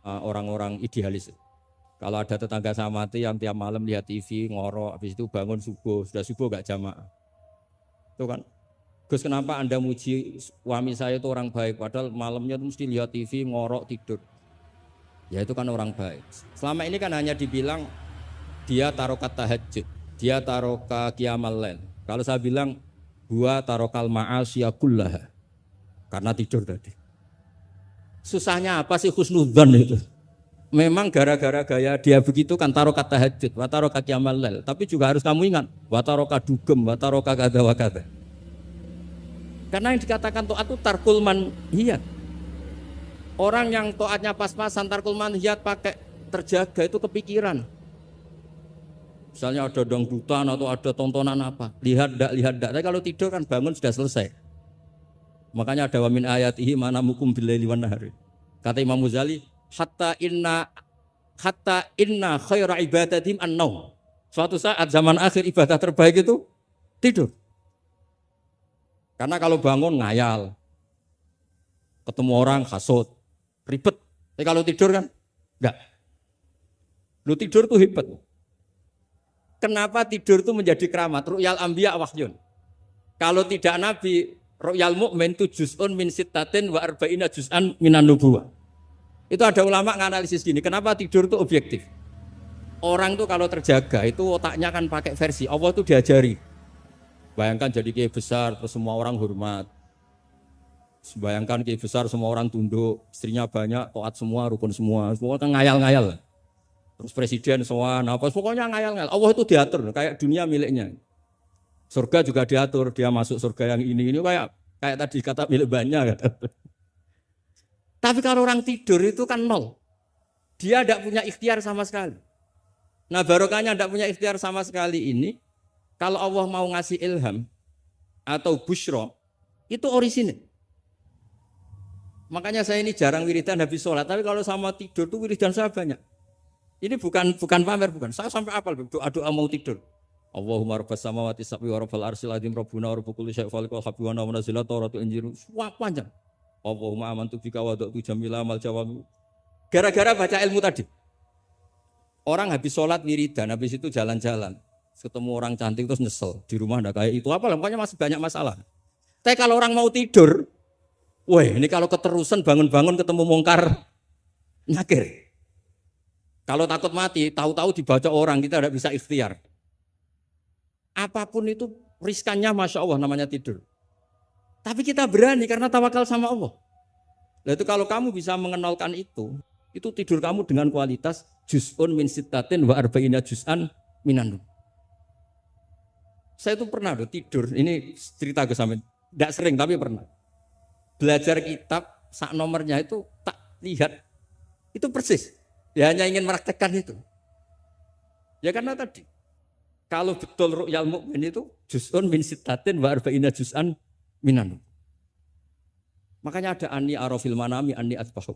orang-orang idealis. Kalau ada tetangga saya mati yang tiap malam lihat TV, ngorok, habis itu bangun subuh, sudah subuh gak jamaah. Itu kan, Gus kenapa Anda muji suami saya itu orang baik, padahal malamnya itu mesti lihat TV, ngorok, tidur. Ya itu kan orang baik. Selama ini kan hanya dibilang dia tarokat tahajud, dia taroka qiyamal lail. Kalau saya bilang, gua tarokal ma'asya kullaha, karena tidur tadi. Susahnya apa sih husnudzon itu? Memang gara-gara gaya dia begitu kan tarokat tahajud, wa taroka qiyamal lail. Tapi juga harus kamu ingat, wa taroka dugem, wa taroka kada wa kada. Karena yang dikatakan taat itu tarkul manhiyat. Orang yang taatnya pas-pasan tarkul manhiyat pakai terjaga itu kepikiran. Misalnya ada dangdutan atau ada tontonan apa, lihat dak. Tapi kalau tidur kan bangun sudah selesai. Makanya ada wa min ayatihi manamukum billaili wan nahari. Kata Imam Ghazali, hatta inna khaira ibadatim an-naum. Suatu saat zaman akhir ibadah terbaik itu tidur. Karena kalau bangun ngayal, ketemu orang hasut, ribet. Tapi kalau tidur kan enggak. Lu tidur tuh hebat. Kenapa tidur itu menjadi keramat? Ru'yal anbiya wahyun. Kalau tidak nabi, ru'yal mu'min itu juz'un min sittatin wa arba'ina juz'an minan nubuwah. Itu ada ulama nganalisis gini, kenapa tidur itu objektif? Orang tuh kalau terjaga itu otaknya kan pakai versi Allah tuh diajari. Bayangkan jadi kiai besar terus semua orang hormat. Bayangkan kiai besar semua orang tunduk, istrinya banyak, taat semua, rukun semua kan ngayal-ngayal. Terus presiden semua, apa pokoknya ngayal-ngayal. Allah itu diatur kayak dunia miliknya. Surga juga diatur, dia masuk surga yang ini kayak tadi kata milik banyak. Tapi kalau orang tidur itu kan nol. Dia tidak punya ikhtiar sama sekali. Nah barokahnya tidak punya ikhtiar sama sekali ini, kalau Allah mau ngasih ilham atau busyro, itu orisinil. Makanya saya ini jarang wiridan habis sholat, tapi kalau sama tidur tuh wiridan saya banyak. Ini bukan pamer, bukan. Saya sampai apal doa-doa mau tidur. Allahumma rabbas samawati sab'i wa rabbal arsyil azim rabbuna wa rabbul kulli syai'in khaliqul habbi wa nazzala tawratu injil. Wah panjang. Allahumma amantu bika wa da'tu jamila amal jawami. Gara-gara baca ilmu tadi. Orang habis sholat wiridan, habis itu jalan-jalan. Ketemu orang cantik terus nyesel. Di rumah enggak kayak itu. Apa pokoknya masih banyak masalah. Tapi kalau orang mau tidur, weh ini kalau keterusan bangun-bangun ketemu mungkar, nyakir. Kalau takut mati, tahu-tahu dibaca orang, kita tidak bisa ikhtiar. Apapun itu riskannya Masya Allah namanya tidur. Tapi kita berani karena tawakal sama Allah. Nah itu kalau kamu bisa mengenalkan itu tidur kamu dengan kualitas juz'un min sittatin wa arba'ina juz'an minan. Saya itu pernah tidur, ini cerita gue sampai, tidak sering tapi pernah. Belajar kitab, sak nomornya itu tak lihat, itu persis. Ya hanya ingin meraktekkan itu. Ya karena tadi, kalau betul ru'yal mu'min itu juz'un min sittatin wa arba'ina juz'an minan. Makanya ada ani arafil manami ani atbahu.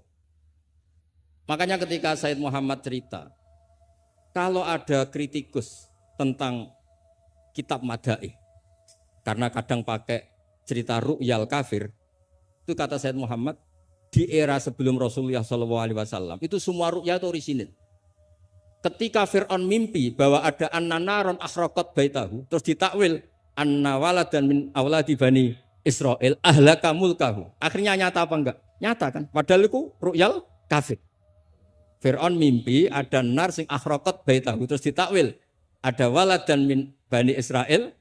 Makanya ketika Said Muhammad cerita, kalau ada kritikus tentang kitab Madaih, karena kadang pakai cerita ru'yal kafir, itu kata Said Muhammad, di era sebelum Rasulullah SAW, itu semua ru'ya itu orisinil. Ketika Fir'aun mimpi bahwa ada an-naron akhraqat baitahu, terus ditakwil anna waladan min awladi bani Israel ahlaka mulkahu. Akhirnya nyata apa enggak? Nyata kan? Padahal itu ru'yal kafir. Fir'aun mimpi ada nar sing akhraqat baitahu, terus ditakwil ada waladan min bani Israel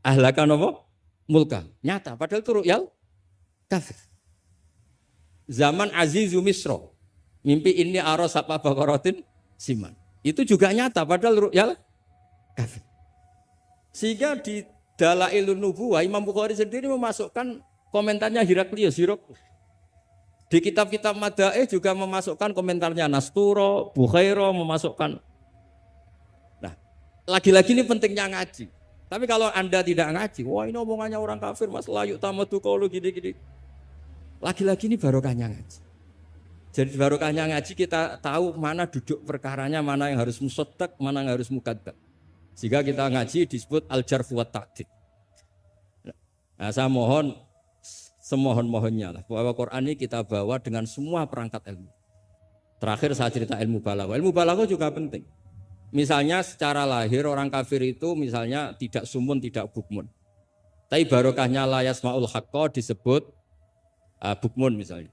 ahlaka napa? Mulkahu. Nyata padahal itu ru'yal kafir. Zaman Azizu Misro mimpi ini aros apa bakaratin siman. Itu juga nyata padahal ru'yal kafir. Sehingga di Dalailun Nubuwah Imam Bukhari sendiri memasukkan komentarnya Heraklius. Di kitab-kitab Madaih juga memasukkan komentarnya Nasturo, Bukhairo memasukkan. Nah, lagi-lagi ini pentingnya ngaji. Tapi kalau Anda tidak ngaji, wah ini omongannya orang kafir, Mas layu tamatu qaulu gini-gini. Lagi-lagi ini barokahnya ngaji. Jadi barokahnya ngaji kita tahu mana duduk perkaranya, mana yang harus musaddaq, mana yang harus mukadzab. Jika kita ngaji disebut al-jarh wa ta'dil. Nah, saya mohon semohon-mohonnya lah bahwa Quran ini kita bawa dengan semua perangkat ilmu. Terakhir saya cerita ilmu balaghah. Ilmu balaghah juga penting. Misalnya secara lahir orang kafir itu misalnya tidak sumun, tidak bukmun. Tapi barokahnya la yasmaul haqqa disebut bukmun misalnya.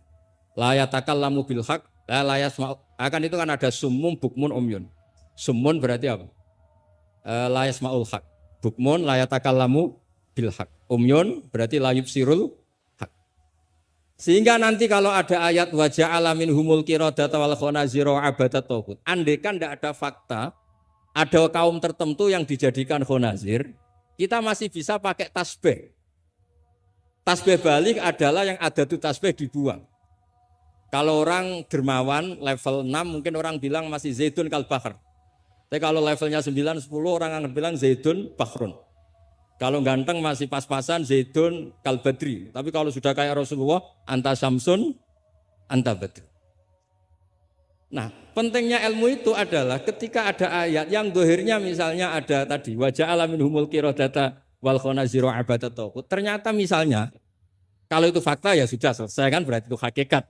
La yatakallamu bil haqq, la yasma'u. Akan itu kan ada sumum, bukmun, umyun. Sumun berarti apa? La yasmaul haqq. Bukmun la yatakallamu bil haqq. Umyun berarti la yubsirul haqq. Sehingga nanti kalau ada ayat wa ja'ala minhumul qiradata wal khanazira abadat taghut. Andaikan tidak ada fakta, ada kaum tertentu yang dijadikan khonazir, kita masih bisa pakai tasbih. Tasbih balik adalah yang ada tuh tasbih dibuang. Kalau orang dermawan level 6 mungkin orang bilang masih zaitun kal bahr. Tapi kalau levelnya 9, 10 orang akan bilang zaitun bahrun. Kalau ganteng masih pas-pasan zaitun kal badri. Tapi kalau sudah kayak Rasulullah anta syamsun anta badr. Nah, pentingnya ilmu itu adalah ketika ada ayat yang dohirnya misalnya ada tadi wa ja'ala minhumul qiradata wal khanazira abadat taghut. Ternyata misalnya kalau itu fakta ya sudah selesai kan, berarti itu hakikat.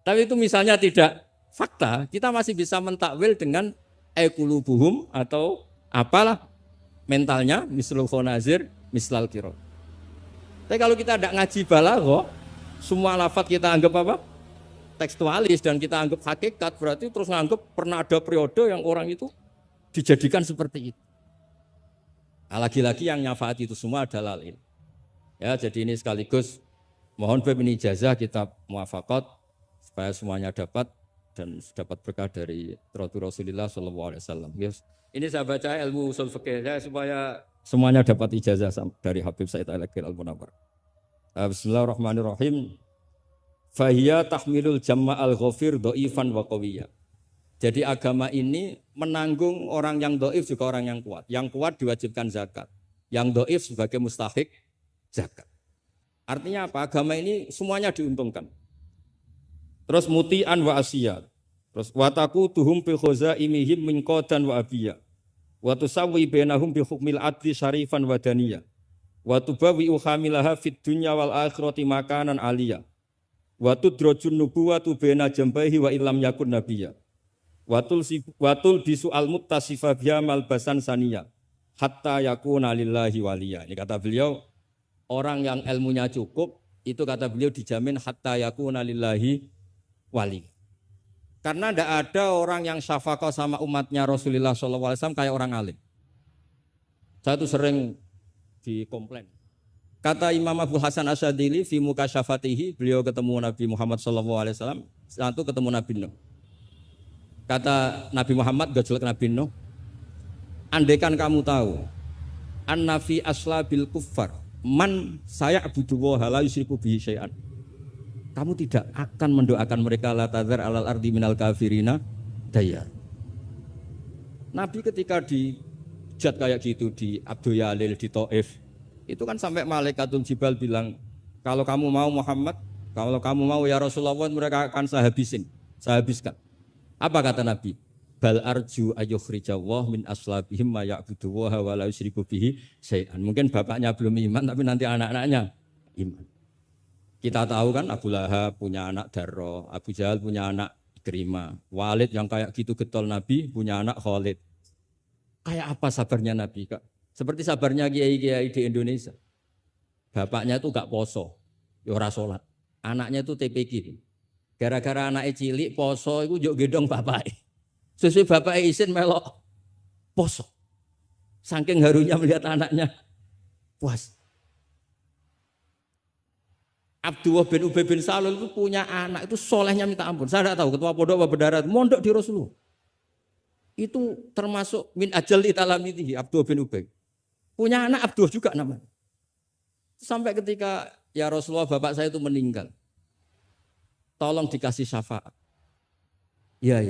Tapi itu misalnya tidak fakta, kita masih bisa mentakwil dengan qulubuhum atau apalah mentalnya mislul khonazir mislal qira. Tapi kalau kita tidak ngaji balaghah, semua lafaz kita anggap apa? Tekstualis dan kita anggap hakikat, berarti terus nganggap pernah ada periode yang orang itu dijadikan seperti itu. Nah, lagi-lagi yang nyafaat itu semua adalah lalil. Ya, jadi ini sekaligus mohon bab ini ijazah kitab muwafaqat supaya semuanya dapat dan dapat berkah dari Rasulullah SAW. Yes. Ini saya baca ilmu usul fikih supaya semuanya dapat ijazah dari Habib Said Al-Akhir Al-Munawwar. Bismillahirrahmanirrahim. Fahiya tahmilul jamma al-ghafir dhaifan wa qawiyya. Jadi agama ini menanggung orang yang dhaif juga orang yang kuat. Yang kuat diwajibkan zakat, yang dhaif sebagai mustahik zakat. Artinya apa? Agama ini semuanya diuntungkan. Terus muti'an wa asiyat. Terus wataku tuhum bi khazaimihim min qadan wa abiyya. Wa tusawwi bainahum bi hukmil adli syarifan wa daniyya. Wa tubawi uhamilaha fid dunya wal akhirati makanan aliyya. Wa tudrajun nubuwatu baina jambaihi wa illam yakun nabiyya. Watul bisu al muttasifa biha malbasan saniyya hatta yakuna lillahi waliya. Ini kata beliau, orang yang ilmunya cukup itu kata beliau dijamin hatta yakuna lillahi wali. Karena tidak ada orang yang syafaqah sama umatnya Rasulullah SAW kayak orang alim. Saya itu sering dikomplain. Kata Imam Abu Hasan Asyadili fi mukasyafatihi, beliau ketemu Nabi Muhammad SAW, satu ketemu Nabi Nuh. Kata Nabi Muhammad gak jelek Nabi Nuh, andaikan kamu tahu anna fi aslabil kuffar man saya'budu wa la yusyriku bihi syai'an, kamu tidak akan mendoakan mereka la tadzar alal ardi minal kafirina dayar. Nabi ketika dijat kayak gitu di Abdul Yalil di Taif, itu kan sampai malaikatul Jibal bilang, kalau kamu mau Muhammad, kalau kamu mau ya Rasulullah, mereka akan saya habiskan. Apa kata Nabi? Bal arju ayyukhrijawah min aslabihim ma ya'budu wa la yusyriku bihi syai'an. Mungkin bapaknya belum iman tapi nanti anak-anaknya iman. Kita tahu kan Abu Lahab punya anak Darro, Abu Jahal punya anak Ikrimah, Walid yang kayak gitu getol Nabi punya anak Khalid. Kayak apa sabarnya Nabi, Kak? Seperti sabarnya kiai-kiai di Indonesia. Bapaknya itu gak poso, ya ora salat. Anaknya itu TPQ. Gara-gara anaknya cilik poso itu yuk gendong bapaknya. Sesuai bapaknya izin melok poso. Saking harunya melihat anaknya puas. Abdullah bin Ubay bin Salul itu punya anak itu solehnya minta ampun. Saya tidak tahu ketua pondok apa berdarah, mondok di Rasulullah. Itu termasuk min ajal italamihi Abdullah bin Ubay. Punya anak Abdullah juga namanya. Sampai ketika ya Rasulullah bapak saya itu meninggal. Tolong dikasih syafaat. Ya.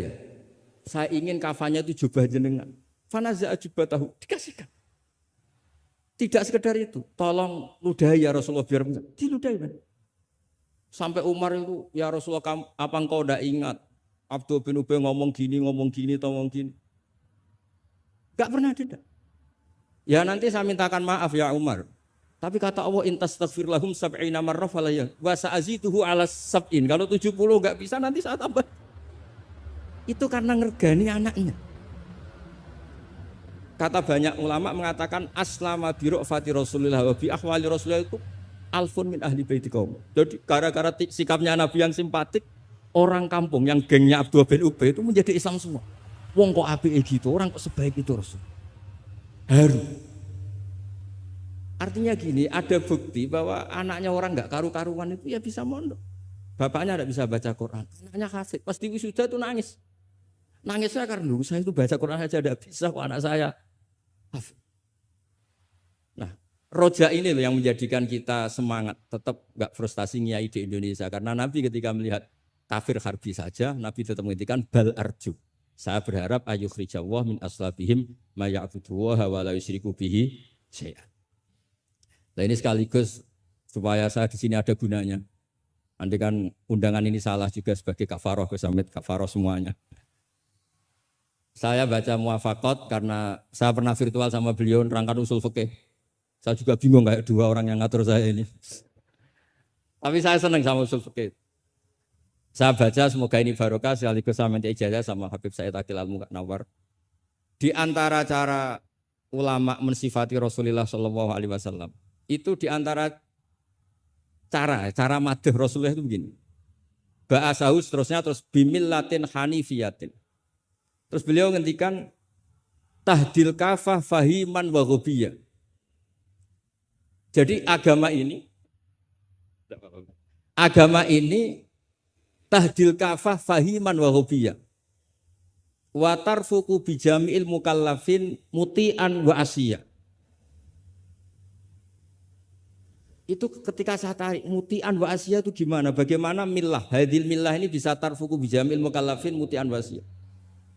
Saya ingin kafannya itu jubah jenengan. Fanaza jubatahu dikasihkan. Tidak sekedar itu. Tolong ludahi ya Rasulullah biar diludahi. Sampai Umar itu, ya Rasulullah, apa engkau tidak ingat Abdul bin Ubay ngomong gini. Gak pernah tidak. Ya nanti saya mintakan maaf ya Umar. Tapi kata Allah, intastaghfir lahum sab'ina marrah falayya wa sa'azituhu ala sab'in. Kalau 70 gak bisa nanti saya tambah. Itu karena ngergani anaknya. Kata banyak ulama mengatakan aslama bi ra'fati Rasulillah wa bi ahwali Rasulillah itu alfun min ahli baiti qaum. Jadi gara-gara sikapnya Nabi yang simpatik, orang kampung yang gengnya Abdullah bin Ubay itu menjadi Islam semua. Wong kok apike gitu, orang kok sebaik itu Rasul. Haru. Artinya gini, ada bukti bahwa anaknya orang nggak karu-karuan itu ya bisa mondok. Bapaknya tidak bisa baca Quran, anaknya hafid. Pas di wisuda itu nangis. Nangisnya karena saya itu baca Quran aja tidak bisa kok anak saya. Nah, roja ini loh yang menjadikan kita semangat, tetap nggak frustasi nyai di Indonesia. Karena Nabi ketika melihat kafir harbi saja, Nabi tetap menghentikan bal arju. Saya berharap ayukhrijawah min aslabihim ma ya'buduwaha wa la yusyriku bihi syai'an. Nah ini sekaligus supaya saya di sini ada gunanya. Andai kan undangan ini salah juga sebagai kafaroh, kesamit kafaroh semuanya. Saya baca muwafaqat karena saya pernah virtual sama beliau nerangkan usul fikih. Saya juga bingung kayak dua orang yang ngatur saya ini. Tapi saya senang sama usul fikih. Saya baca semoga ini barokah sekaligus saya minta ijazah sama Habib Said Akil Al-Munawwar. Di antara cara ulama mensifati Rasulullah SAW itu di antara cara madh Rasulullah itu begini. Ba'asahu seterusnya terus bimillatin hanifiyatin. Terus beliau ngendikan tahdil kafah fahiman wa ghobiyah. Jadi agama ini tahdil kafah fahiman wa ghobiyah. Wa tarfuku bijami'il mukallafin muti'an wa asiyah. Itu ketika saya tarik muti'an wa asiyah itu gimana? Bagaimana millah? Hadil millah ini bisa tarfuku bijami'il mukallafin muti'an wa asiyah.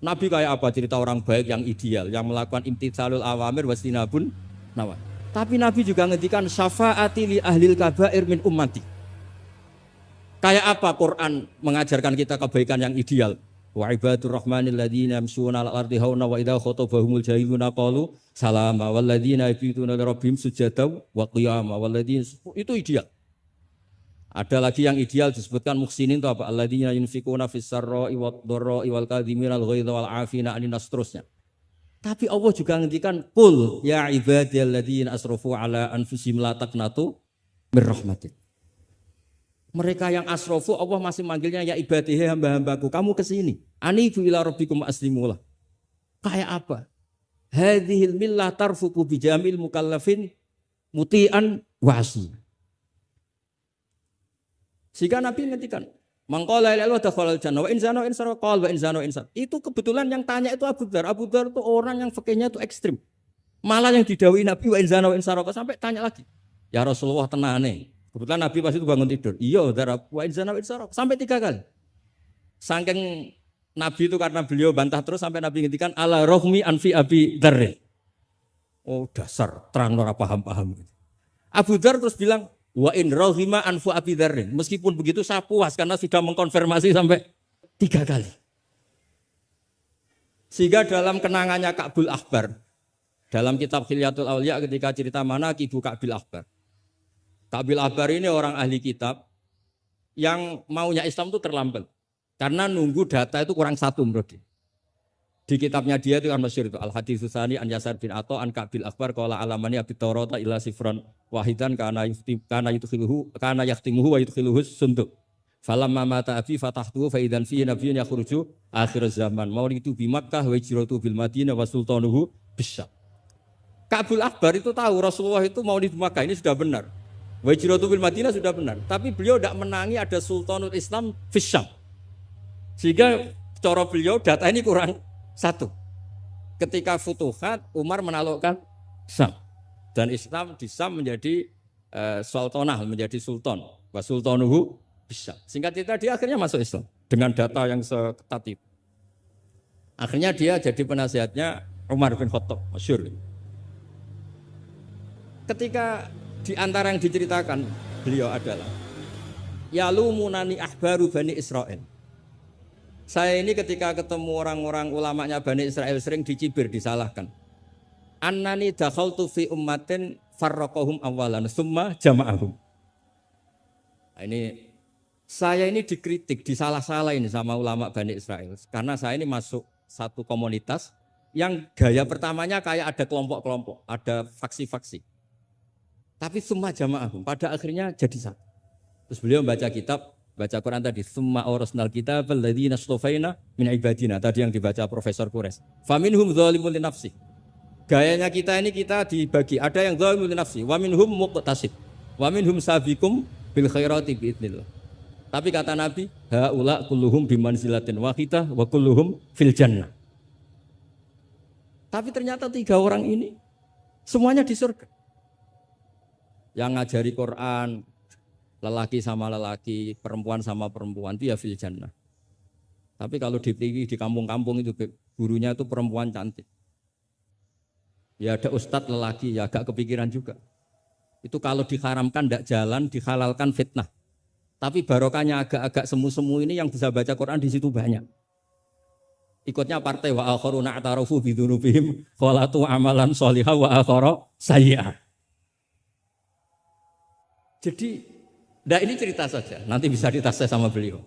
Nabi kayak apa cerita orang baik yang ideal, yang melakukan imtitsalul awamir wastinabun nawahi. Tapi Nabi juga ngendikan syafaati li ahlil kabair min ummati. Kayak apa Quran mengajarkan kita kebaikan yang ideal? Wa ibadur rahmanil ladzina yamshuna 'alal ardi hauna wa idza khatabahumul jahiluna qalu salama wal ladzina yabituna li rabbihim sujada wa qiyama wal ladzina itu ideal. Ada lagi yang ideal disebutkan muhsinin itu apa? Alladzina yunfikuna fis sarra'i wad dharra'i wal kadhimina al ghaidha wal 'afina 'anil nas terusnya. Tapi Allah juga ngendikan qul ya ibadiyalladzina asrafu ala anfusihim la taqnatu mir rahmatin. Mereka yang asrafu Allah masih manggilnya ya ibadihi hamba-hambaku, kamu ke sini. Anibu ila rabbikum aslimulah. Kayak apa? Hadhil millah tarfuqu bijamil mukallafin muti'an wasi. Sehingga Nabi ngertikan, mangqala la ilaha illallah jannah wa in zana wa in sarqa wa in zana wa in sarqa. Itu kebetulan yang tanya itu Abu Dzar. Abu Dzar itu orang yang fikihnya itu ekstrim. Malah yang didhawuhi Nabi wa in zana wa in sarqa sampai tanya lagi. Ya Rasulullah tenane. Kebetulan Nabi pas itu bangun tidur. Iya, Dzar wa in zana wa in sarqa sampai 3 kali. Saking Nabi itu karena beliau bantah terus sampai Nabi ngendikan ala rohmi anfi Abi Dzar. Oh dasar terang ora paham-paham. Abu Dzar terus bilang wa in rohima anfu Abi Dzar. Meskipun begitu saya puas karena sudah mengkonfirmasi sampai 3 kali. Sehingga dalam kenangannya Ka'bul Ahbar, dalam kitab Khilyatul Auliya ketika cerita mana Ibu Ka'bil Ahbar. Ka'bil Ahbar ini orang ahli kitab yang maunya Islam itu terlambat. Karena nunggu data itu kurang 1 menurut dia. Di kitabnya dia itu kan masyhur itu Al-Hadits Tsani an Yasar bin Atha an Ka'bil Akbar qala alamani abi Taurata illa sifran wahidan kana yahtimuhu wa yudkhiluhu sunduq. Falamma mata abi fatahtuhu fa idzan fihi nabiyyun yakhruju akhir zaman. Maulidu bi Makkah wa hijratu bil Madinah wa sultanuhu bisyam. Ka'bil Akbar itu tahu Rasulullah itu maulid Makkah ini sudah benar. Wa hijratu bil Madinah sudah benar, tapi beliau tidak menangi ada sultanul Islam bisyam. Sehingga cara beliau data ini kurang 1. Ketika Futuhat, Umar menaklukkan Syam. Dan Islam di Syam menjadi sultanah, menjadi sultan. Wa sultanuhu bisyam. Singkat cerita dia akhirnya masuk Islam. Dengan data yang seketat itu. Akhirnya dia jadi penasihatnya Umar bin Khattab. Masyhur. Ketika di antara yang diceritakan beliau adalah yalumunani ahbaru Bani Israel. Saya ini ketika ketemu orang-orang ulamanya Bani Israel sering dicibir, disalahkan. Annani dakhaltu fi ummatin farraqahum awalan summa jama'ahum. Nah, ini Saya ini dikritik, disalah-salah ini sama ulama Bani Israel. Karena saya ini masuk satu komunitas yang gaya pertamanya kayak ada kelompok-kelompok, ada faksi-faksi. Tapi semua jamaah pada akhirnya jadi satu. Terus beliau baca kitab, baca Quran tadi, summa awrasnal kitab alladzina astafaina min ibadina. Tadi yang dibaca Profesor Kures. Faminhum dzalimun li nafsi. Gayanya kita ini kita dibagi, ada yang dzalimun li nafsi, wa minhum muqtasid, wa minhum sabiqum bil khairati biidznillah. Tapi kata Nabi, haula kulluhum bimanzilatin wahidah wa kulluhum fil jannah. Tapi ternyata 3 orang ini semuanya di surga. Yang ngajari Quran, lelaki sama lelaki, perempuan sama perempuan, itu ya fil jannah. Tapi kalau di kampung-kampung itu gurunya itu perempuan cantik. Ya ada ustadz lelaki, ya agak kepikiran juga. Itu kalau diharamkan tidak jalan, dihalalkan fitnah. Tapi barokahnya agak-agak semu-semu ini yang bisa baca Quran di situ banyak. Ikutnya partai wa akharuna atarafu bidunubihim khalatu amalan sholihah wa akhara sayyi'ah. Jadi, ini cerita saja, nanti bisa ditas sama beliau.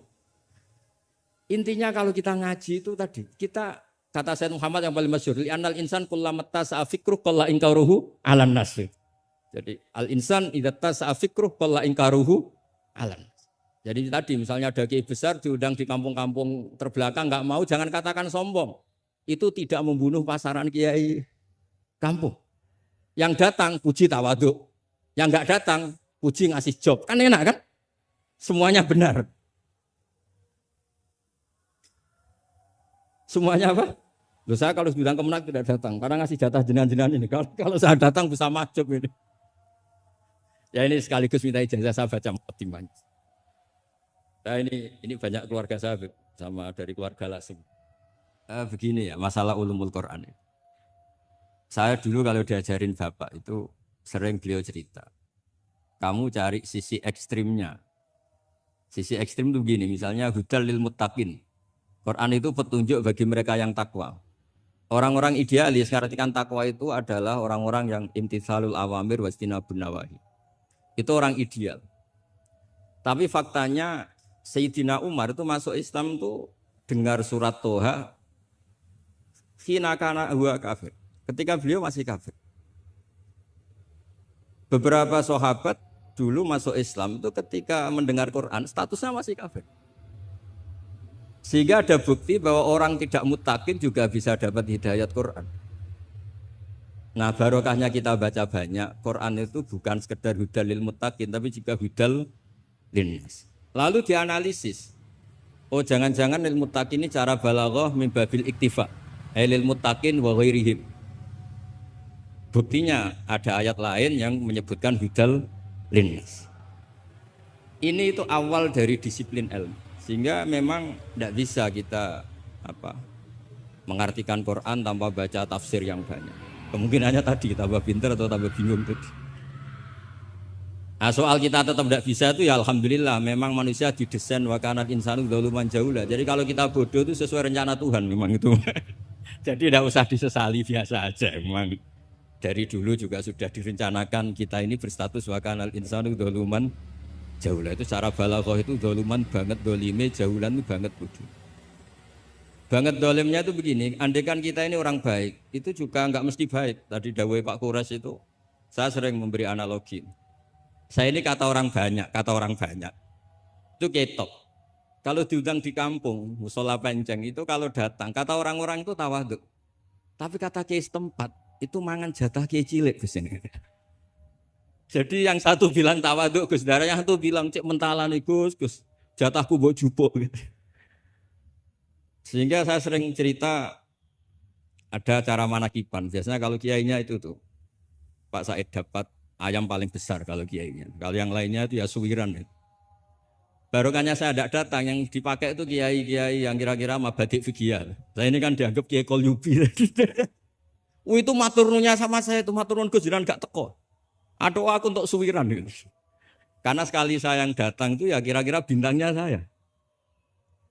Intinya kalau kita ngaji itu tadi, kita kata Sayyid Muhammad yang paling masyhur, li'annal insan kullamatta sa'afikruh qalla inkaruhu alan nasr. Jadi, al-insan idza tasa'afikruh qalla inkaruhu alan. Jadi tadi misalnya ada kiai besar diundang di kampung-kampung terbelakang nggak mau, jangan katakan sombong. Itu tidak membunuh pasaran kiai kampung. Yang datang puji tawaduk, yang nggak datang puji ngasih job. Kan enak kan? Semuanya benar. Semuanya apa? Loh, saya kalau bidang kemenang tidak datang karena ngasih jatah jenengan-jenengan ini. Kalau saya datang bisa majub ini. Ya ini sekaligus minta ijazah saya baca muqaddimah. Nah ini banyak keluarga saya sama dari keluarga langsung. Begini ya masalah ulumul Quran. Saya dulu kalau diajarin bapak itu sering beliau cerita. Kamu cari sisi ekstrimnya. Sisi ekstrim itu begini, misalnya hudal lil muttaqin. Quran itu petunjuk bagi mereka yang takwa. Orang-orang idealis mengartikan takwa itu adalah orang-orang yang imtitsalul awamir wastinabun nawahi. Itu orang ideal. Tapi faktanya Sayyidina Umar itu masuk Islam itu dengar surat Toha hina kana huwa kafir. Ketika beliau masih kafir. Beberapa sahabat dulu masuk Islam itu ketika mendengar Quran statusnya masih kafir. Sehingga ada bukti bahwa orang tidak muttaqin juga bisa dapat hidayat Quran. Nah barokahnya kita baca banyak, Quran itu bukan sekedar hudal lil muttaqin tapi juga hudal linnas. Lalu dianalisis. Oh jangan-jangan lil muttaqin ini cara balaghah min babil iktifa. Lil muttaqin wa ghairihim. Buktinya ada ayat lain yang menyebutkan hudal linnas. Ini itu awal dari disiplin ilmu. Sehingga memang tidak bisa kita mengartikan Quran tanpa baca tafsir yang banyak. Kemungkinannya tadi tambah pintar atau tambah bingung tadi. Nah, soal kita tetap tidak bisa itu ya alhamdulillah memang manusia didesain wa kanal insanu dzaluman jahula. Jadi kalau kita bodoh itu sesuai rencana Tuhan memang itu. Jadi tidak usah disesali, biasa aja memang. Dari dulu juga sudah direncanakan kita ini berstatus wa kanal insanu dzaluman jahula. Itu cara balaghah itu dzaluman banget, dolime jahulan itu banget bodoh. Banget dolimnya itu begini, andaikan kita ini orang baik, itu juga enggak mesti baik. Tadi dawuh Pak Kures itu saya sering memberi analogi. Saya ini kata orang banyak itu ketok. Kalau diundang di kampung musola penceng itu kalau datang kata orang-orang itu tawaduk. Tapi kata kiai setempat itu mangan jatah kiai cilik Gus ini. Jadi yang satu bilang tawaduk Gus, yang satu bilang cek mentalan Gus jatahku mbok jupuk gitu. Sehingga saya sering cerita ada acara manakiban. Biasanya kalau kiainya itu tuh Pak Said dapat ayam paling besar kalau kiainya. Kalau yang lainnya itu ya suwiran. Ya. Barokahnya saya tidak datang, yang dipakai itu kiai-kiai yang kira-kira mabadik fikih. Saya ini kan dianggap kiai kolyubi. Itu maturnunya sama saya itu maturun Gus jiran gak teko. Atau aku untuk suwiran. Gitu. Karena sekali saya yang datang itu ya kira-kira bintangnya saya.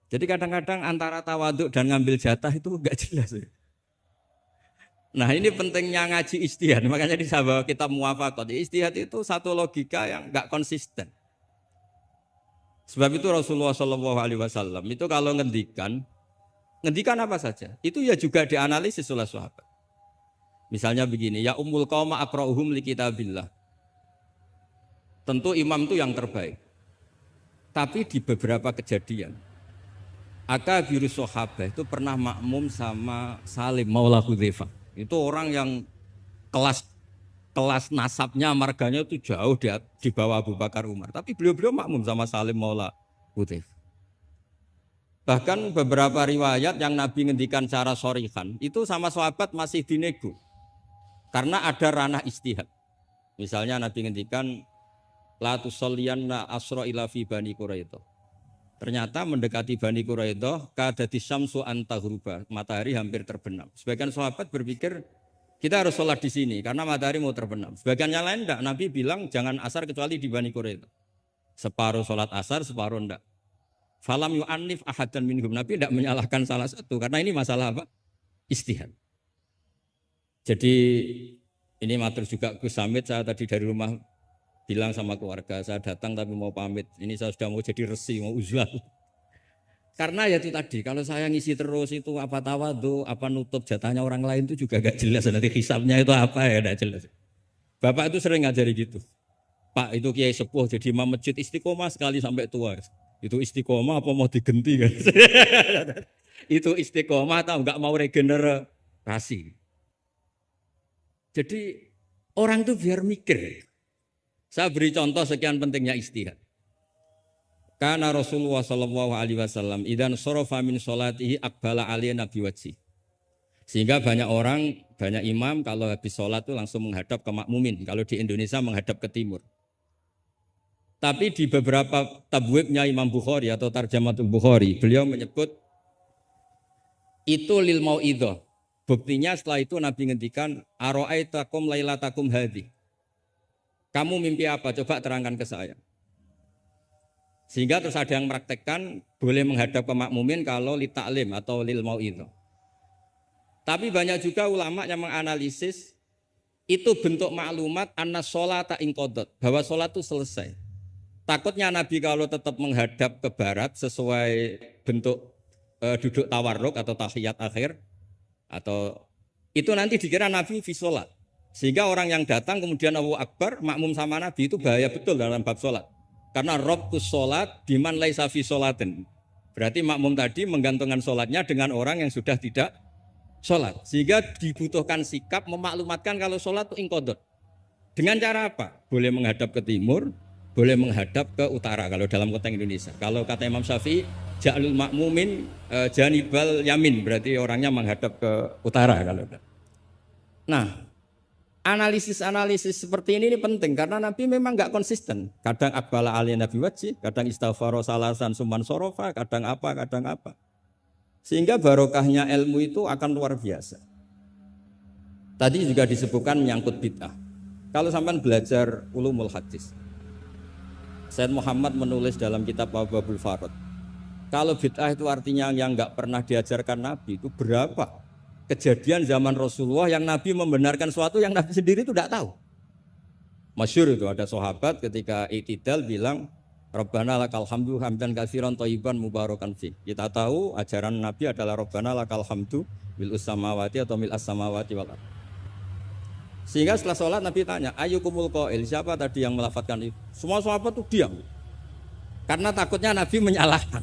Jadi kadang-kadang antara tawaduk dan ngambil jatah itu gak jelas. Ya. Nah ini pentingnya ngaji ijtihad, makanya di kitab muwafaqat. Ijtihad itu satu logika yang enggak konsisten. Sebab itu Rasulullah Shallallahu Alaihi Wasallam itu kalau ngendikan apa saja, itu ya juga dianalisis oleh sahabat. Misalnya begini, ya ummul qauma aqra'uhum li kitabillah. Tentu imam itu yang terbaik. Tapi di beberapa kejadian, akabiru sahabat itu pernah makmum sama Salim Maula Hudzaifah. Itu orang yang kelas nasabnya, marganya itu jauh di bawah Abu Bakar Umar. Tapi beliau makmum sama Salim Maula Hudzaifah. Bahkan beberapa riwayat yang Nabi ngendikan cara shorihan itu sama sahabat masih dinego. Karena ada ranah istihad. Misalnya Nabi ngendikan la tusalliyanna asra ila fi Bani Quraidah. Ternyata mendekati Bani Quraidah kadati syamsu antagruba, matahari hampir terbenam. Sebagian sahabat berpikir kita harus sholat di sini karena matahari mau terbenam. Sebagian yang lain enggak, Nabi bilang jangan asar kecuali di Bani Quraidah. Separuh sholat asar, separuh enggak. Falam yu'annif ahadan minhum. Nabi enggak menyalahkan salah satu karena ini masalah apa? Istihad. Jadi ini matur juga Gus Samit, saya tadi dari rumah bilang sama keluarga, saya datang tapi mau pamit. Ini saya sudah mau jadi resi, mau uzlah. Karena ya itu tadi, kalau saya ngisi terus itu apa tawadhu, apa nutup jatahnya orang lain itu juga gak jelas. Nanti hisabnya itu apa ya, gak jelas. Bapak itu sering ngajari gitu. Pak itu kiai sepuh jadi imam masjid istiqomah sekali sampai tua. Itu istiqomah apa mau digenti kan? Itu istiqomah atau enggak mau regenerasi. Jadi orang itu biar mikir. Saya beri contoh sekian pentingnya istihad. Karena Rasulullah Shallallahu Alaihi Wasallam idan sorofa min sholatihi akbala aliyah nabi wajhi. Sehingga banyak orang, banyak imam kalau habis sholat itu langsung menghadap ke makmumin. Kalau di Indonesia menghadap ke timur. Tapi di beberapa tabwibnya Imam Bukhari atau Tarjamatul Bukhari, beliau menyebut itu lil mau'idhah. Buktinya setelah itu Nabi ngendikan ara'aitakum lailatakum hadhi. Kamu mimpi apa? Coba terangkan ke saya. Sehingga terus ada yang mempraktekkan boleh menghadap ke makmumin kalau li ta'lim atau lil mau'idhah. Tapi banyak juga ulama yang menganalisis itu bentuk maklumat anna sholata inqadat, bahwa sholat itu selesai. Takutnya Nabi kalau tetap menghadap ke barat sesuai bentuk duduk tawarruk atau tahiyat akhir atau itu nanti dikira Nabi fi sholat. Sehingga orang yang datang kemudian Allahu Akbar makmum sama Nabi itu bahaya betul dalam bab sholat. Karena robkus sholat biman laisa fi sholatin. Berarti makmum tadi menggantungkan sholatnya dengan orang yang sudah tidak sholat. Sehingga dibutuhkan sikap memaklumatkan kalau sholat itu inqadhat. Dengan cara apa? Boleh menghadap ke timur, boleh menghadap ke utara kalau dalam konteks Indonesia. Kalau kata Imam Syafi'i, ja'lul makmumin janibal yamin, berarti orangnya menghadap ke utara kalau. Nah, analisis seperti ini penting karena Nabi memang nggak konsisten. Kadang akbala aliyah nabi wajhi, kadang istaghfaro salasan suman sorofa, kadang apa. Sehingga barokahnya ilmu itu akan luar biasa. Tadi juga disebutkan menyangkut bid'ah. Kalau sampai belajar ulumul hadis, Sayyid Muhammad menulis dalam kitab Babul Farad. Kalau bid'ah itu artinya yang nggak pernah diajarkan Nabi itu berapa? Kejadian zaman Rasulullah yang Nabi membenarkan sesuatu yang Nabi sendiri itu tidak tahu. Masyhur itu ada sahabat ketika i'tidal bilang Rabbana lakal hamdu hamdan katsiran thayyiban mubarakan fi. Kita tahu ajaran Nabi adalah Rabbana lakal hamdu bil samawati atau mil as-samawati wal ardh. Sehingga setelah sholat Nabi tanya, ayyukumul qail, siapa tadi yang melafadzkan itu? Semua sahabat itu diam. Karena takutnya Nabi menyalahkan.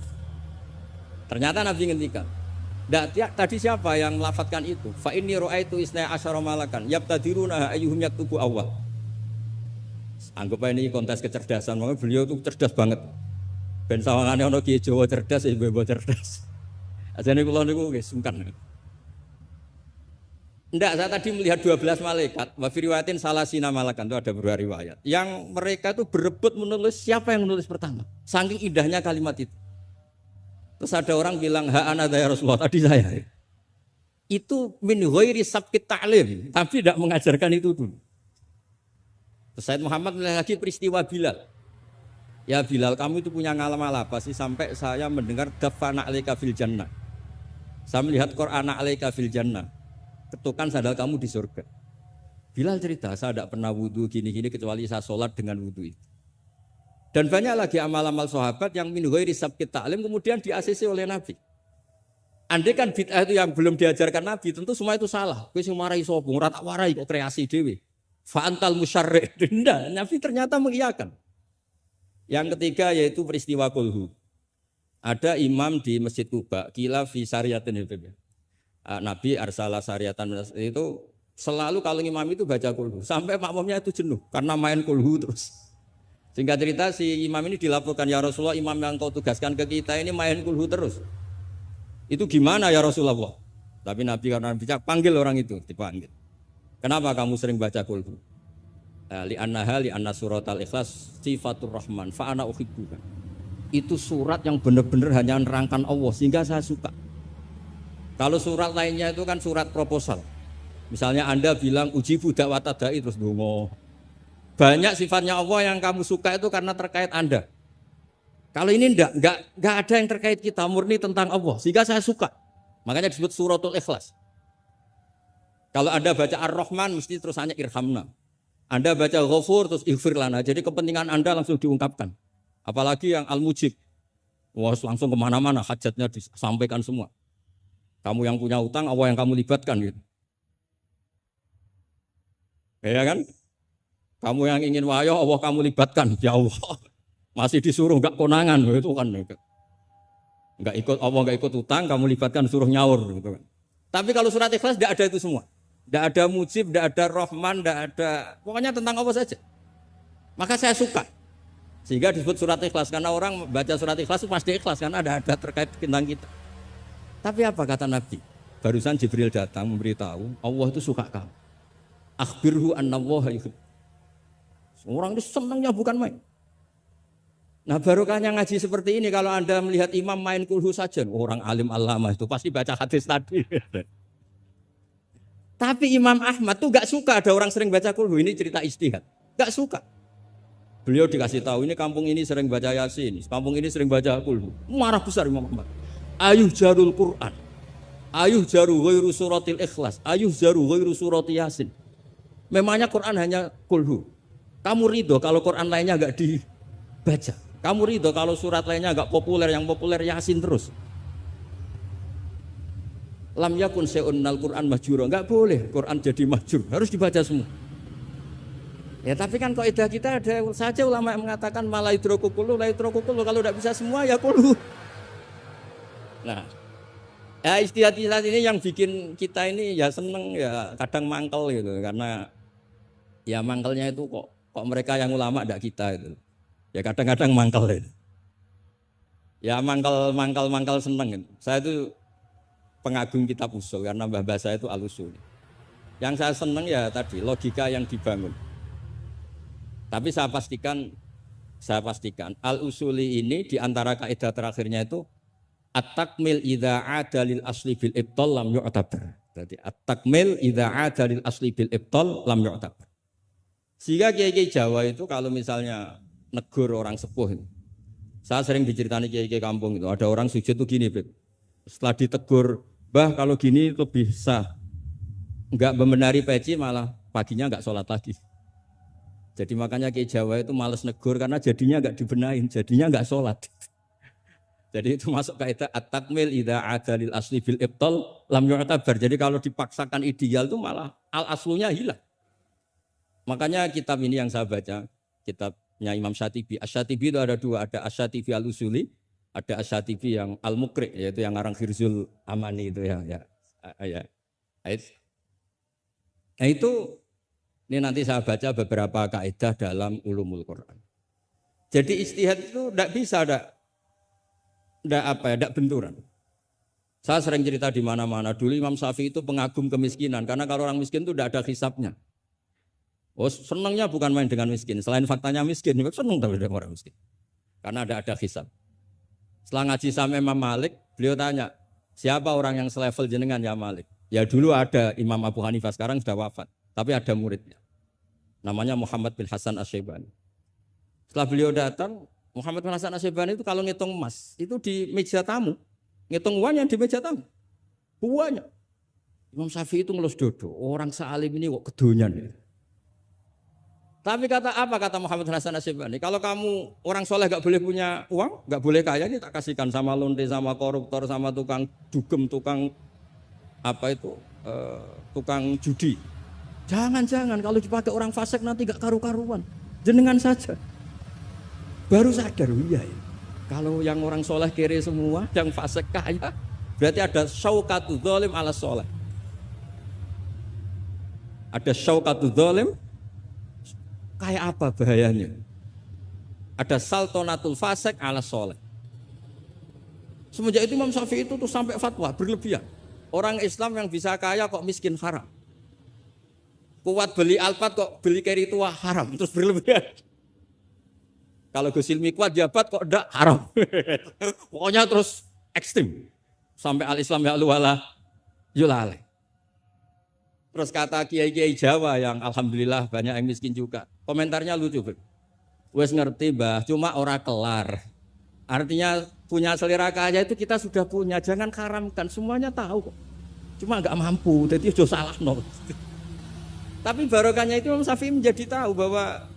Ternyata Nabi ngendikan, tadi siapa yang melafadzkan itu? Fa inni ra'aitu isna asyara malakan yabtadiruna ayyuhum yaktubu awwal. Anggap ini kontes kecerdasan, makanya beliau itu cerdas banget. Ben sawangane ana kiye Jawa cerdas, ibu-ibu cerdas. Ajane kula niku nggih sungkan. Enggak, saya tadi melihat 12 malaikat, wa fi riwayatin salasina malakan, itu ada beberapa riwayat. Yang mereka itu berebut menulis siapa yang menulis pertama. Saking indahnya kalimat itu. Terus ada orang bilang, ha ana ya Rasulullah, tadi saya. Itu min ghairi sabqit ta'lim, tapi tidak mengajarkan itu dulu. Terus Sayyid Muhammad melihat lagi peristiwa Bilal. Ya Bilal, kamu itu punya ngalaman apa sih sampai saya mendengar dafana alaika fil jannah. Saya melihat Qur'an alaika fil jannah. Ketukan sandal kamu di surga. Bilal cerita, saya tidak pernah wudhu gini-gini kecuali saya sholat dengan wudhu itu. Dan banyak lagi amal-amal sahabat yang min ghairi sabqit ta'lim kemudian di-ACC oleh Nabi. Andai kan bid'ah itu yang belum diajarkan Nabi, tentu semua itu salah. Kowe sing marai sapa? Ora tak warai kok kreasi dhewe. Fa antal musyarri'. Tidak, Nabi ternyata mengiyakan. Yang ketiga yaitu peristiwa kulhu. Ada imam di Masjid Kuba, kila fi syariatin itu. Nabi arsala syariatan itu selalu kalau imam itu baca kulhu. Sampai makmumnya itu jenuh karena main kulhu terus. Singkat cerita si imam ini dilaporkan, ya Rasulullah, imam yang kau tugaskan ke kita ini main kulhu terus. Itu gimana ya Rasulullah? Tapi Nabi karena bijak panggil orang itu, dipanggil. Kenapa kamu sering baca kulhu? Li'anna surat al-ikhlas sifatur rahman fa'ana uhibbuka. Itu surat yang benar-benar hanya nerangkan Allah sehingga saya suka. Kalau surat lainnya itu kan surat proposal. Misalnya Anda bilang uji budak watadai terus dongo. Banyak sifatnya Allah yang kamu suka itu karena terkait Anda. Kalau ini enggak ada yang terkait kita, murni tentang Allah sehingga saya suka. Makanya disebut suratul ikhlas. Kalau Anda baca Ar-Rahman mesti terus hanya irhamna. Anda baca Ghafur terus ighfir lana. Jadi kepentingan Anda langsung diungkapkan. Apalagi yang Al-Mujib. Wah, langsung kemana-mana hajatnya disampaikan semua. Kamu yang punya utang, Allah yang kamu libatkan gitu. Ya kan? Kamu yang ingin wahyu, Allah kamu libatkan. Ya Allah. Masih disuruh enggak konangan itu kan. Enggak ikut Allah, enggak ikut utang, kamu libatkan suruh nyaur gitu kan. Tapi kalau surat Ikhlas tidak ada itu semua. Tidak ada mujib, tidak ada rahman, tidak ada, pokoknya tentang Allah saja. Maka saya suka. Sehingga disebut surat Ikhlas karena orang baca surat Ikhlas itu pasti ikhlas karena ada terkait tentang kita. Tapi apa kata Nabi? Barusan Jibril datang memberitahu Allah itu suka kamu. Akhbirhu annallaha yuhib. Orang itu senangnya bukan main. Nah barokahnya ngaji seperti ini kalau Anda melihat imam main kulhu saja, orang alim alama itu pasti baca hadis tadi. Tapi Imam Ahmad tuh gak suka ada orang sering baca kulhu, ini cerita ijtihad. Gak suka. Beliau dikasih tahu ini kampung ini sering baca Yasin, kampung ini sering baca kulhu. Marah besar Imam Ahmad. Ayuh jarul Quran. Ayuh jaru ghairu suratil Ikhlas. Ayuh jaru ghairu surati Yasin. Memangnya Quran hanya kulhu. Kamu ridho kalau Quran lainnya gak dibaca. Kamu ridho kalau surat lainnya gak populer, yang populer Yasin terus. Lam yakun se'unnal Quran mahjura. Enggak boleh Quran jadi mahjur, harus dibaca semua. Ya tapi kan kaidah kita ada saja ulama yang mengatakan malah idroku kullu, la idroku kullu. Kalau tidak bisa semua ya kullu. Nah, ya istilah-istilah ini yang bikin kita ini ya seneng ya kadang mangkel gitu. Karena ya mangkelnya itu kok mereka yang ulama tidak kita itu. Ya kadang-kadang mangkel itu. Ya mangkel seneng gitu. Saya itu pengagum kitab usul karena mbah saya itu al-usul. Yang saya senang ya tadi logika yang dibangun. Tapi saya pastikan al-usuli ini di antara kaidah terakhirnya itu at-takmil idza ada lil asli bil ibtal lam yu'tabar. Jadi at-takmil idza ada lil asli bil ibtal lam yu'tabar. Sehingga kiai-kiai Jawa itu kalau misalnya negur orang sepuh itu. Saya sering diceritani kiai-kiai kampung itu ada orang sujud tuh gini, Beb. Setelah ditegur, Bah kalau gini lebih sah. Enggak membenari peci malah paginya enggak sholat lagi. Jadi makanya Kiai Jawa itu malas negur karena jadinya enggak dibenahin, jadinya enggak sholat. Jadi itu masuk kaidah at-takmil idza ada lil asli bil ibtal lam yu'tabar. Jadi kalau dipaksakan ideal itu malah al aslunya hilang. Makanya kitab ini yang saya baca, kitabnya Imam Syatibi. Asy-Syatibi itu ada dua, ada Asy-Syatibi al-Usuli, ada Asy-Syatibi yang Al-Muqri, yaitu yang ngarang Khirzul Amani itu ya. Nah itu ini nanti saya baca beberapa kaidah dalam ulumul Quran. Jadi ijtihad itu tidak bisa tidak benturan. Saya sering cerita di mana-mana. Dulu Imam Syafi'i itu pengagum kemiskinan karena kalau orang miskin itu tidak ada hisabnya. Oh senangnya bukan main dengan miskin. Selain faktanya miskin, senang tapi dengan orang miskin. Karena ada hisab. Setelah ngaji sama Imam Malik, beliau tanya, siapa orang yang selevel jenengan ya Malik? Ya dulu ada Imam Abu Hanifah, sekarang sudah wafat. Tapi ada muridnya. Namanya Muhammad bin Hasan Asy-Syaibani. Setelah beliau datang, Muhammad bin Hasan Asy-Syaibani itu kalau ngitung emas, itu di meja tamu. Ngitung uangnya di meja tamu. Uangnya. Imam Syafi'i itu ngelus dodo. Orang sealim ini kok kedonyan. Ya. Tapi kata Muhammad Hasan Asyibani, kalau kamu orang soleh gak boleh punya uang, gak boleh kaya, ini tak kasihkan sama lonte, sama koruptor, sama tukang dugem, tukang apa itu, tukang judi. Jangan, kalau dipakai orang fasik nanti gak karu-karuan. Jenengan saja. Baru sadar, iya ya. Kalau yang orang soleh kere semua, yang fasik kaya, berarti ada syauqatu dzalim ala soleh. Ada syauqatu dzalim. Kayak apa bahayanya? Ada saltonatul fasik ala soleh. Semenjak itu Imam Syafi'i itu tuh sampai fatwa berlebihan. Orang Islam yang bisa kaya kok miskin haram. Kuat beli Alphard kok beli carry tua haram. Terus berlebihan. Kalau Gus Ilmi kuat jabat kok enggak haram. Pokoknya terus ekstrim. Sampai al-Islam ya luwala yulale. Terus kata kiai-kiai Jawa yang alhamdulillah banyak yang miskin juga. Komentarnya lucu, wes ngerti bah, cuma ora kelar. Artinya punya selera kaya itu kita sudah punya, jangan haramkan, semuanya tahu kok. Cuma nggak mampu, jadi sudah salah no. Tapi barokahnya itu Imam Syafi'i menjadi tahu bahwa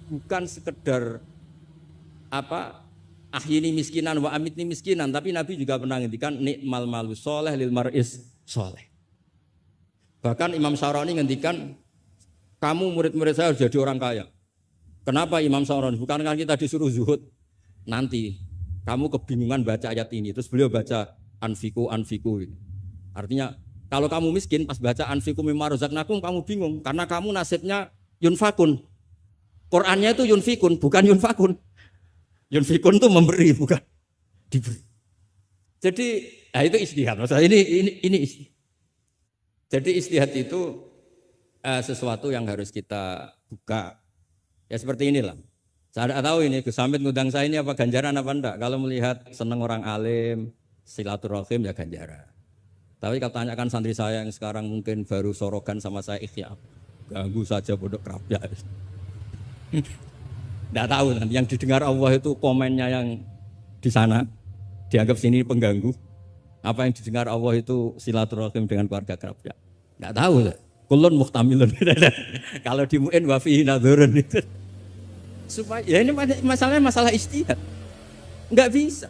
bukan sekedar apa ahyini miskinan wa amitni miskinan, tapi Nabi juga pernah ngendikan nikmal malu soleh lil mar'is soleh. Bahkan Imam Syarani ngendikan, kamu murid-murid saya harus jadi orang kaya. Kenapa Imam Syarani? Bukan kan kita disuruh zuhud. Nanti kamu kebingungan baca ayat ini. Terus beliau baca anfiku. Artinya kalau kamu miskin pas baca anfiku mimma razaqnakum kamu bingung. Karena kamu nasibnya yunfakun. Qurannya itu yunfikun, bukan yunfakun. Yunfikun itu memberi, bukan diberi. Jadi itu ijtihad. Maksudnya ini ijtihad. Jadi ijtihad itu sesuatu yang harus kita buka. Ya seperti inilah. Saya tidak tahu ini Gus Hamid ngundang saya ini apa ganjaran apa enggak. Kalau melihat seneng orang alim, silaturahim ya ganjaran. Tapi kalau tanyakan santri saya yang sekarang mungkin baru sorogan sama saya ikhya, ganggu saja bodoh kerapnya. Tidak tahu nanti yang didengar Allah itu komennya yang di sana dianggap sini pengganggu. Apa yang didengar Allah itu silaturahim dengan keluarga kerabat. Enggak tahu. Kulun muhtamilun. Kalau di mu'in wa fihi nadhurun itu. Supaya ya ini masalahnya masalah ijtihad. Enggak bisa.